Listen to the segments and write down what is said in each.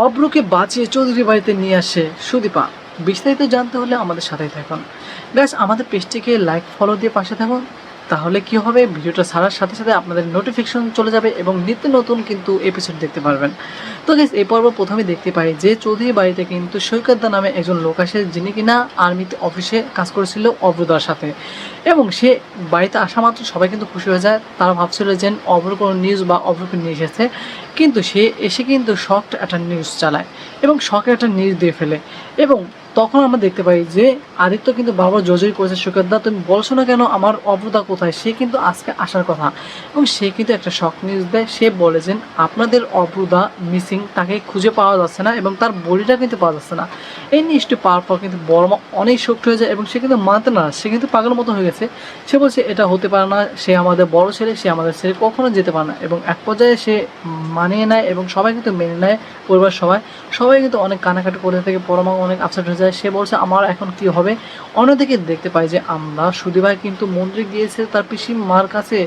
অব্রুকে বাঁচিয়ে চৌধুরী বাড়িতে নিয়ে আসে সুদীপা। বিস্তারিত জানতে হলে আমাদের সাথেই থাকুন। ব্যাস আমাদের পেজটিকে লাইক ফলো দিয়ে পাশে থাকুন। তাহলে কি হবে, ভিডিওটা ছাড়ার সাথে সাথে আপনাদের নোটিফিকেশন চলে যাবে এবং নিত্য নতুন কিন্তু এপিসোড দেখতে পারবেন। তো গাইস, এই পর্ব প্রথমে দেখতে পাই যে চৌধুরী বাড়িতে কিন্তু সৈকতদা নামে একজন লোক আসে, যিনি কিনা আর্মিতে অফিসে কাজ করেছিল অব্রুদার সাথে। এবং সে বাড়িতে আসা মাত্র সবাই কিন্তু খুশি হয়ে যায়। তারা ভাবছিল যে অব্র কোনো নিউজ বা অব্রকে নিয়ে এসেছে, কিন্তু সে এসে কিন্তু শকড একটা নিউজ চালায় এবং শকের একটা নিউজ দিয়ে ফেলে। এবং তখন আমরা দেখতে পাই যে আদিত্য কিন্তু বাবার জর্জরি করেছে, সুকেতদা তুমি বলছো না কেন আমার অব্রতা কোথায়, সে কিন্তু আজকে আসার কথা। এবং সে কিন্তু একটা শক নিউজ দেয়। সে বলে যে আপনাদের অব্রতা মিসিং, তাকে খুঁজে পাওয়া যাচ্ছে না এবং তার বডিটা কিন্তু পাওয়া যাচ্ছে না। এই নিউজটি পাওয়ার পর কিন্তু বড় মা অনেক শক্ত হয়ে যায় এবং সে কিন্তু মানতে না, সে কিন্তু পাগলের মতো হয়ে গেছে। সে বলছে এটা হতে পারে না, সে আমাদের বড় ছেলে, সে আমাদের ছেলে কখনো যেতে পারে না। এবং এক পর্যায়ে সে মানিয়ে নেয় এবং সবাই কিন্তু মেনে নেয়। পরিবার সবাই কিন্তু অনেক কানাকাটি করে থাকে। পরমা অনেক আপসেট হয়ে যায়। সে বলছে আমার এখন কি হবে। অন্যদিকে দেখতে পাই যে আমরা সুদীভাই কিন্তু মন্দিরে গিয়েছে তার পিসিমার কাছে,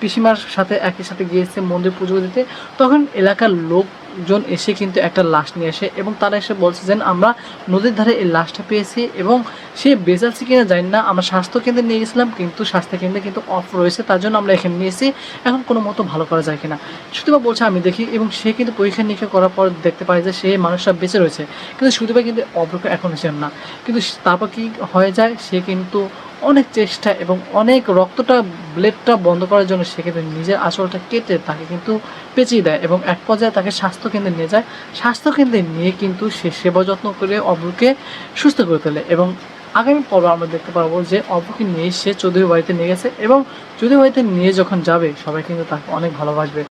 পিসিমার সাথে একই সাথে গিয়েছে মন্দির পুজো দিতে। তখন এলাকার লোকজন এসে কিন্তু একটা লাশ নিয়ে আসে এবং তারা এসে বলছে যে আমরা নদীর ধারে এই লাশটা পেয়েছি এবং সে বেঁচে আছে কিনা জানি না। আমরা স্বাস্থ্য কেন্দ্রে নিয়ে গেছিলাম, কিন্তু স্বাস্থ্য কেন্দ্রে কিন্তু অফ রয়েছে, তার জন্য আমরা এখানে নিয়েছি। এখন কোনো মতো ভালো করা যায় কিনা। সুদীপা বলছে আমি দেখি। এবং সে কিন্তু পরীক্ষা নিরীক্ষা করার পর দেখতে পায় যে সে মানুষটা বেঁচে রয়েছে, কিন্তু সুদীপা কিন্তু অব্রকে এখন চেন না। কিন্তু তারপর কি হয়ে যায়, সে কিন্তু অনেক চেষ্টা এবং অনেক রক্তটা ব্লেডটা বন্ধ করার জন্য সে কিন্তু নিজের আঁচলটা কেটে তাকে কিন্তু পেঁচিয়ে দেয় এবং এক পর্যায়ে তাকে স্বাস্থ্যকেন্দ্রে নিয়ে যায়। স্বাস্থ্যকেন্দ্রে নিয়ে কিন্তু সে সেবা যত্ন করে অব্রকে সুস্থ করে তোলে। এবং আগামী পর্ব আমরা দেখতে পারবো যে অব্রকে নিয়ে সে চৌধুরী বাড়িতে নিয়ে গেছে এবং চৌধুরী বাড়িতে নিয়ে যখন যাবে সবাই কিন্তু তাকে অনেক ভালোবাসবে।